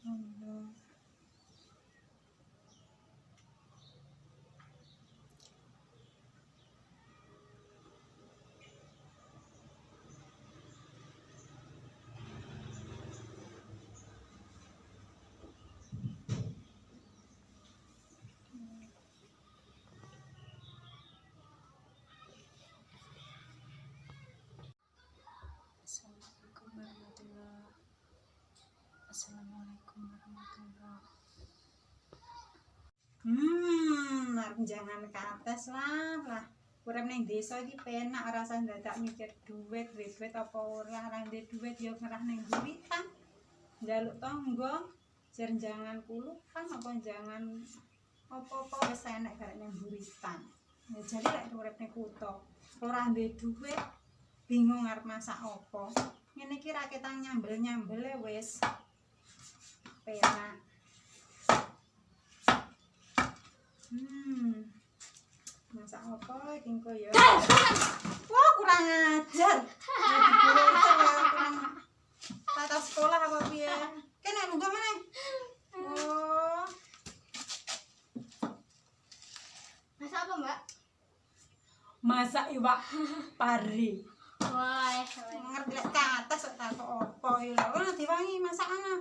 Allah. Assalamualaikum warahmatullahi. Jangan kates lah. Urip ning desa iki penak ora usah dadak mikir duit apa ora ndek duit yo ngerah ning buritan. Njaluk tangga, jar jangan kulupan apa jangan apa-apa wis enek garek ning buritan. Ya jadi lek urip ning kutho, ora ndek duit, bingung arep masak apa. Ngene iki ra ketang nyambel-nyambele wis penak. Masak apa iki engko ya? Wah, kurang ajar. Kurang tata sekolah apa piye? Kene lunga meneh. Oh. Masak apa, Mbak? Masak iwak pari. Wah, Ngerti lek kates kok takok apa iki lho. Ora diwangi masakane.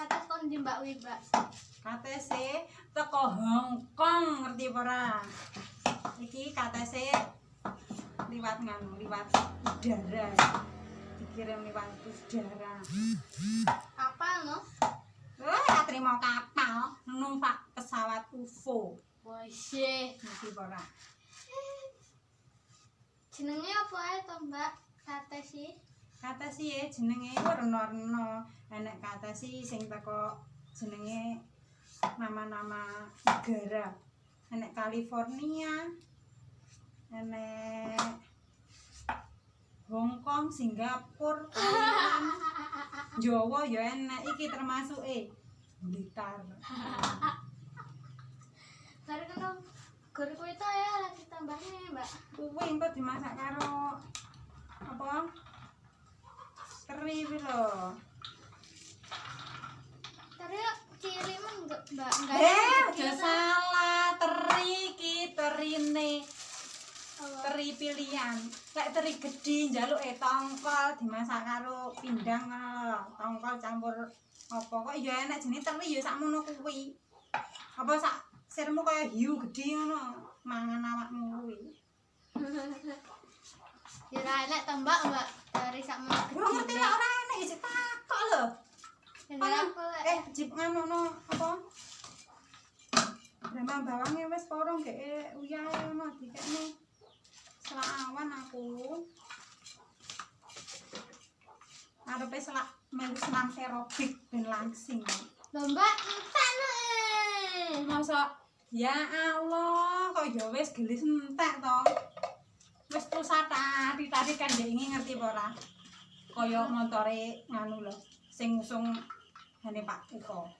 katas kon di Mbak Wi, Mbak. Katese teko Hongkong ngerti apa ora? Iki katese liwat udara. Dikirim liwat udara. Kapal no? Ora trimo kapal, numpak pesawat UFO. Wah, sih. Ngerti apa ora? Jenenge apa ae to, Mbak? Kates sih. Katesi jenenge werna-werna. Enek katesi sing teko jenenge nama-nama negara. Enek California, enek Hong Kong, Singapura, Thailand, Jawa ya enek iki termasuk Blitar. Bare kono gor kuwi to ya lagi tambahnya, Mbak. Kuwi engko dimasak karo apa? Teri kuwi lho. Tari ciri men Mbak enggak. Aja salah, teri iki terine. Teri pilihan. Lek teri gedhi njaluk tongkol dimasak karo pindang ngono lho. Tongkol campur apa kok ya enek jenenge teri ya sakmono kuwi. Apa sak sirmu kaya hiu gedhi ngono mangan awakmu kuwi. Ya ora enek to, Mbak. Dari sakmono. Ora ngerti lek ora enek isih takok lho. Jip ngono apa? Remang bawange wis porong gek uyahe ngono dikekne. Selak awan aku. Arepe selak melu senam aerobik ben langsing. Lho, Mbak, entek lho. Masa ya Allah, kok ya wis gelis entek to. Wis pusat tari-tari kan dhek iki ngerti apa ora? Kaya montore nganu lho, sing ngusung hane Pak Eko.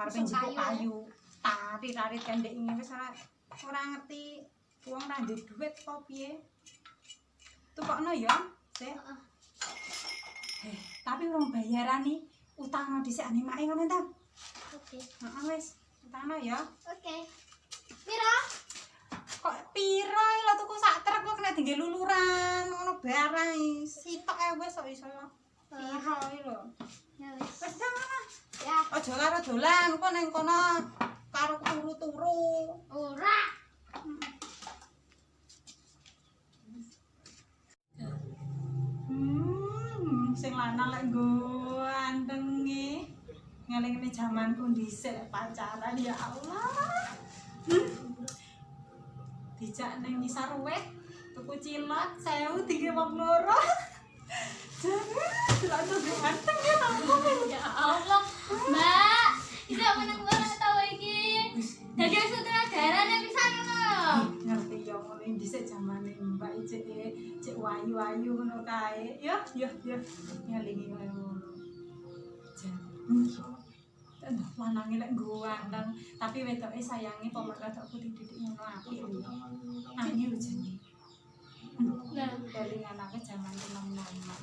Arepe njupuk kayu. Tari-tari kan dhek iki wis ora ngerti wong ra ndek dhuwit apa piye. Tukokno ya, Sih. Tapi wong bayarane utangno dhisik ane make ngono ta? Oke. Heeh wis, utangno ya. Oke. Pira? Kok piro lho tuku sak truk kok kena dinggo luluran ngono barang sitok wis kok iso. Piro iki lho. Ya wis. Wis jangan. Ya. Aja karo dolan kok ning kono karo turu-turu. Ora. Sing lanang lek nggo antenge ngeling-eling jamanku dhisik pacaran ya Allah. Dijak ning ngisar weh tuku cilok 1000 tinggi wong loro. Jadi delok ganteng ya aku. Ya Allah, Mbak. Tidak meneng-meneng tau iki. Dadi sutradara nek pisan ngono. Ngerti ya ngono dhisik jamane Mbak cek wayu-wayu ngono kae. Ya ngelingi ngono. lanange lek nggo wandang, tapi wedoke sayangi pomer rada putih titik ngono apik. Ayu jenenge. Nah, Kelingan aku jaman teman-teman.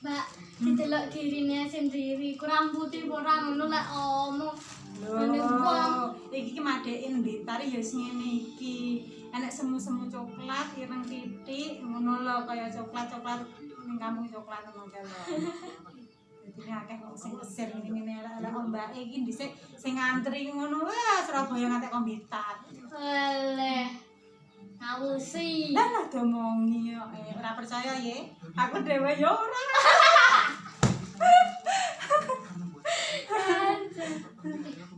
Mbak, didelok dirine sendiri, kurang putih ora ngono lek omong. Loh, iki ki madekin Blitar ya wis ngene iki. Enek semu-semu coklat, ireng titik, ngono lho kaya coklat-coklat ning kampung coklat ngono kae lho. Dadi akeh wong sing kesir ngene-ngene elek ombake iki dhisik sing ngantri ngono wah Surabaya ngantek kok Blitar. Oleh. Ngawusi. Lah domongi kok ora percaya ya. Aku dhewe ya ora.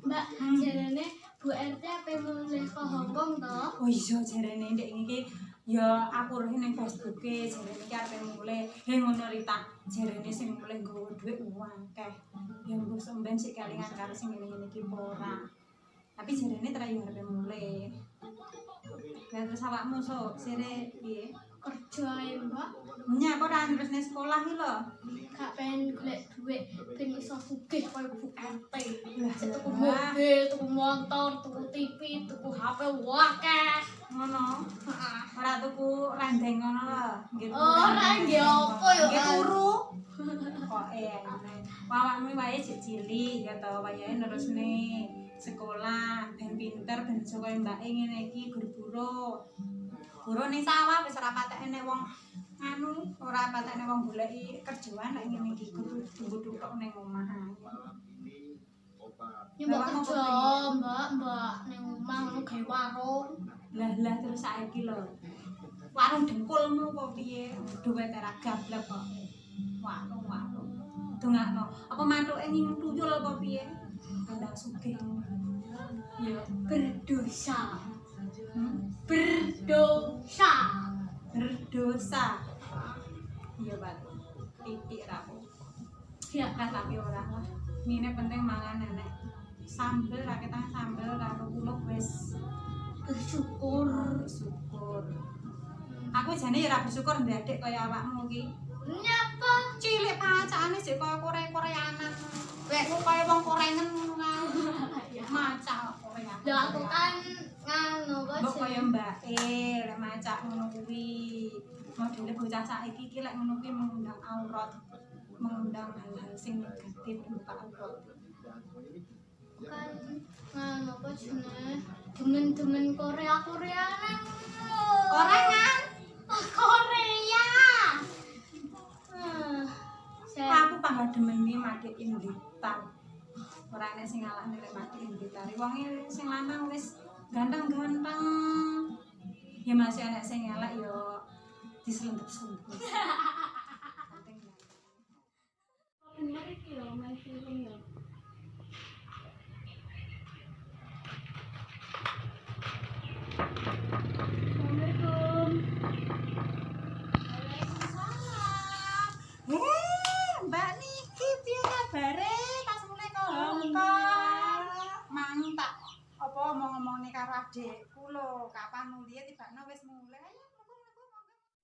Mbak, jarane Bu RT apa mulih ke Hongkong to? Oh iya jarene ndek iki ya aku roh ning Facebooke jarene iki arep mulih. Ngono Rita, jarene sing mulih nggawa dhuwit akeh. Ya nggo sampean sik kalingan karo sing ngene-ngene iki ora. Tapi jarene trayu arep mulih. Lah terus awakmu sok sire piye? Kerja ae, Mbak. Nya kok ora terusne sekolah iki lho. Gak pengen golek duit ben iso sugih koyo Bu RT. Lah Tuku mobil, tuku motor, tuku TV, tuku HP wakeh. ngono. Ora tuku rendeng ngono lho. Nggih. Ora nggih apa ya. Nggih turu. Kok awakmu wae sik cilik ya to wayahe nerusne sekolah ben pinter ben iso kaya mbake ngene iki guru-guru. Guru ning sawah wis ora patek enek wong anu, ora patek enek wong goleki kerjaan nek ngene iki kudu tunggu-tunggu ning omah ae. Ya mbak kerja, mbak ning omah ngono gawe warung. Lah terus saiki lho. Warung dengkulmu kok piye? Duwite ra gablek kok. Warung. Dongakno. Apa mathuke ning tuyul apa piye? Ndang sugih. Ya Berdosa. hmm? Berdosa. Berdosa. Iya, Pak. Titik ra kok. Ya tapi ora lah. Mine penting mangan enek sambel ra ketang sambel karo kuluk wis Bersyukur. Aku jane ya ora bersyukur ndek adik kaya awakmu iki. Nyapa? Cilik pacakane sik kaya Korea-koreanan. Wekmu kaya wong Korean ngono kae. Macak Korea. Lah aku kan nganu kok. Mbok kaya mbake lek macak ngono kuwi. Modele bocah saiki iki lek ngono kuwi mengundang aurat, mengundang hal-hal sing negatif berupa aurat. Kan nganu kok jenenge demen-demen Korea-koreanan. Korean? Korea. Aku pangga demen iki madekin Blitar. Ora enek sing ngalahne lek madekin Blitar. Wonge sing lanang wis ganteng-ganteng. Ya masih enek sing elek ya diselundup-selundup. Penting ya. Bener iki lho main film ya. Assalamualaikum. Mbak Niki piye kabare? Pas mulai ke Hongkong. Mang tak apa omong-omongne karo adikku lho, kapan mulih tibakno wis mulai. Ayo monggo.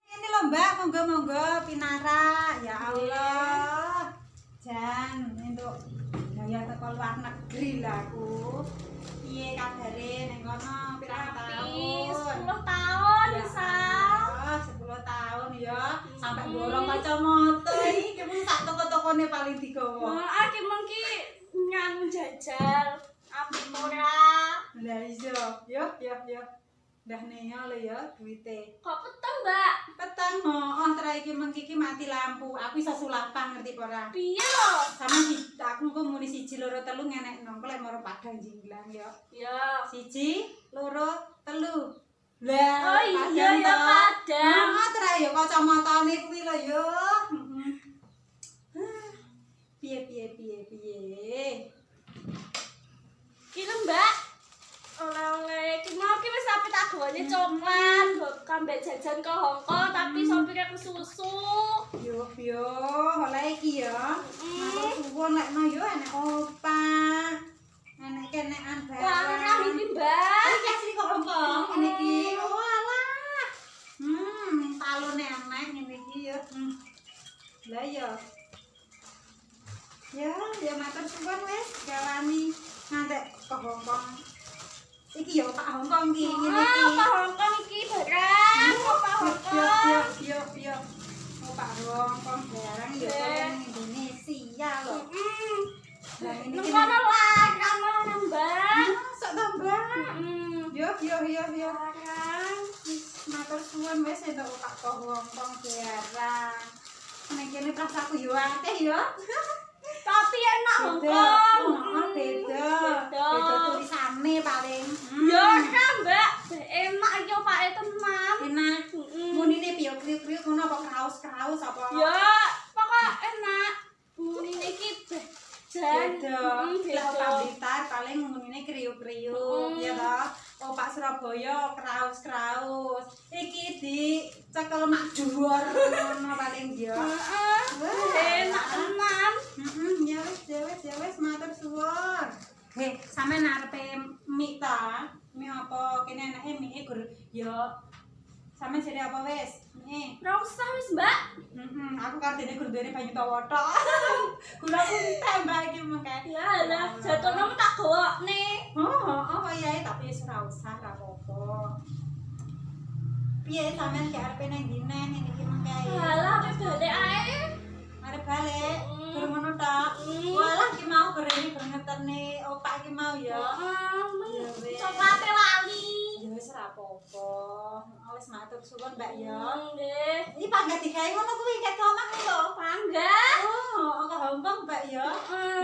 Ini lho Mbak, monggo pinarak. Ya Allah. Jan entuk gaya teko luar negeri lah aku. Piye kabare ning kono pirang tahun? 10 tahun, Ya, Sal. 10 tahun ya. Sampai borong kacamata iki mung sak toko-tokone paling digawa. Aki mengki nganu jajal ambil murah. Lah iya, yo. Dah neo lho ya duwite. Kok peteng, Mbak? Peteng mohon tra iki mengki iki mati lampu. Aku iso sulapan ngerti apa ora? Piye lho? Sama aku kok muni 1 2 3 ngenekno. Kok lek maro Padang Jinglang ya. Ya. 1 2 3. Lah, Oh iya ya Padang. Nah, tra ya kacamatane kuwi lho ya. Piye. Ki lho, Mbak. Oleh-oleh ki mau ki wis sampe tak gawane coklat, kambek jajan ke Hongkong tapi sopirnya ke susu. Yo, oleh iki ya. Matur suwun lekno yo enek opak. Enek kenekan barang. Wah, iki, Mbak. Iki asli kok Hongkong ngene iki. Walah. Talone enek ngene iki ya. Lah ya. Ya matur suwun wis gawani. yo. Sekarang Matur suwun wis entuk Pak Hongkong barang. Nek kene pas aku yo akeh yo. tapi enak Beda. Hongkong. Beda. Beda tulisane paling. Ya kan, Mbak. Enak iki opake tenan. Enak. Munine piye kriuk-kriuk ngono apa kraus-kraus apa? Ya, pokok enak. Munine iki Beda. Lah beda. Pak Blitar paling munine kriuk-kriuk ya toh. Oh Pak Surabaya kraus-kraus. Iki dicekel mak dhuwur ngono paling yo. Heeh. Enak tenan. Ya wis matur suwun. Heh, sampean arepe mie ta? Mie apa? Kene enake mie gur yo. Sampeyan jere apa wis? Mie. Ora usah wis, Mbak. Aku kartine gur duwene banyu tawa tok. Kula pun tambah iki mengke. Ya lah, jatuhnya tak gawokne. Oh iya tapi wis ora usah ora apa-apa. Piye sampeyan ki arepe nang ndi neh iki mengke? Halah, wis balik ae. Arep balik. Gur ngono tok. Walah ki mau gur ini gur ngeterne opak ki mau ya. Coklate lali. Ya wis ora apa-apa. Wis matur suwun Mbak ya. Nggih. Iki panggah digawe ngono kuwi ket omah lho. Panggah. Oh, Hongkong Mbak ya.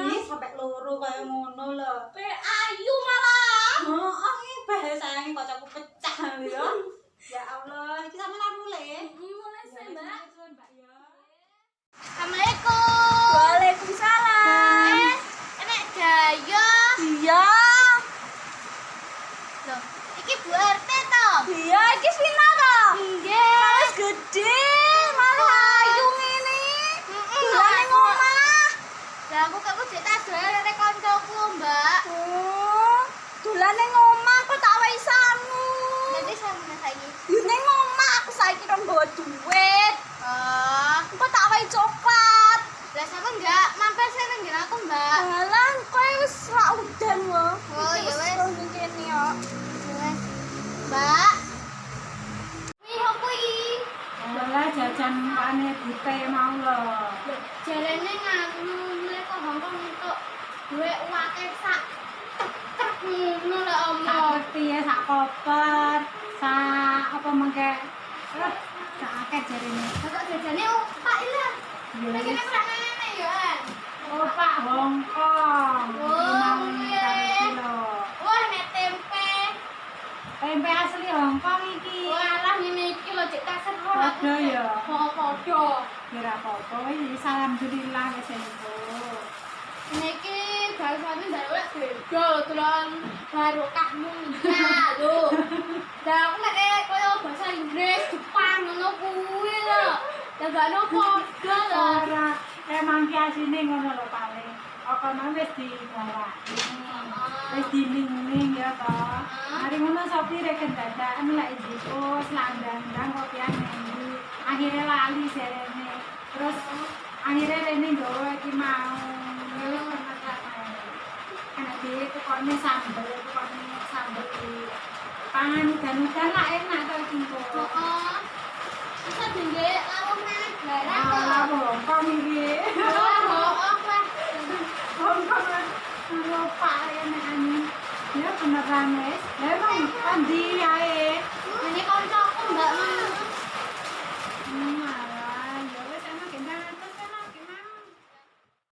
Ih, sampe loro kaya ngono lho. Pe ayu malah. Iki bahasane kocokku pecah ya. Ya Allah, iki sampeyan arep mulai. Mulai sih, Mbak. Suwun Mbak ya. Assalamualaikum. Waalaikumsalam. Enek Dayo. Iya. Loh, iki Bu RT to? Iya, iki Vina to. Nggih. Wis gede, malah ayu ngene. Dolan ning omah. Lah aku kok kudu tak dolan karo kancaku, Mbak. Oh, dolan ning omah kok tak wae sanu. Nanti sampe saiki. Yo ning omah aku saiki rong bawa duit. Oh, Kok tak wae coklat. lah sampe enggak mampir sing nang nggon aku, Mbak. Halah, kowe wis ra udan wae. Oh, ya wis. Wis kene yo. Wes. Mbak. Ih, opo iki? Walah jajan pane bute mau lho. Loh, jarene nganu mulai kok Hongkong untuk duit akeh sak truk ngono lho, Sak Omo. ngerti ya sak koper, sak apa mengke. Sak akeh jarene. Kok jajane opak lho. Ya Lagi wis. nek prangane yo, An. Oh Pak Hongkong. Iki mau ngerti lho. Wah, nek tempe. Tempe asli Hongkong iki. Walah ngene iki lho cek tak seru. Padha ya. Oh, padha. Kira apa-apa wis alhamdulillah wis entuk. Ngene iki bahasane ndelok beda tulan barokahmu. Nah, lho. Lah aku nek koyo bahasa Inggris, Jepang ngono kuwi lho. Lah gak ono padha lho. Ora emang ki asine ngono lho paling. Apa nang wis dibawa. Wis diling-ling ya toh. Mari ngono sopir kendadaan lek njupus landang-landang kopian ngendi. Akhire lali serene. Terus akhire rene nggawa iki mau. Ya wis pernah enak dhewe tukone sambel iki. Pangan udan-udan lah enak to iki kok. Heeh. Bisa dingge lawuh nang barang kok. Lah Hongkong iki. Oh, lah. Hongkong lupa ya nek anu. Ya beneran wis. Ya emang endi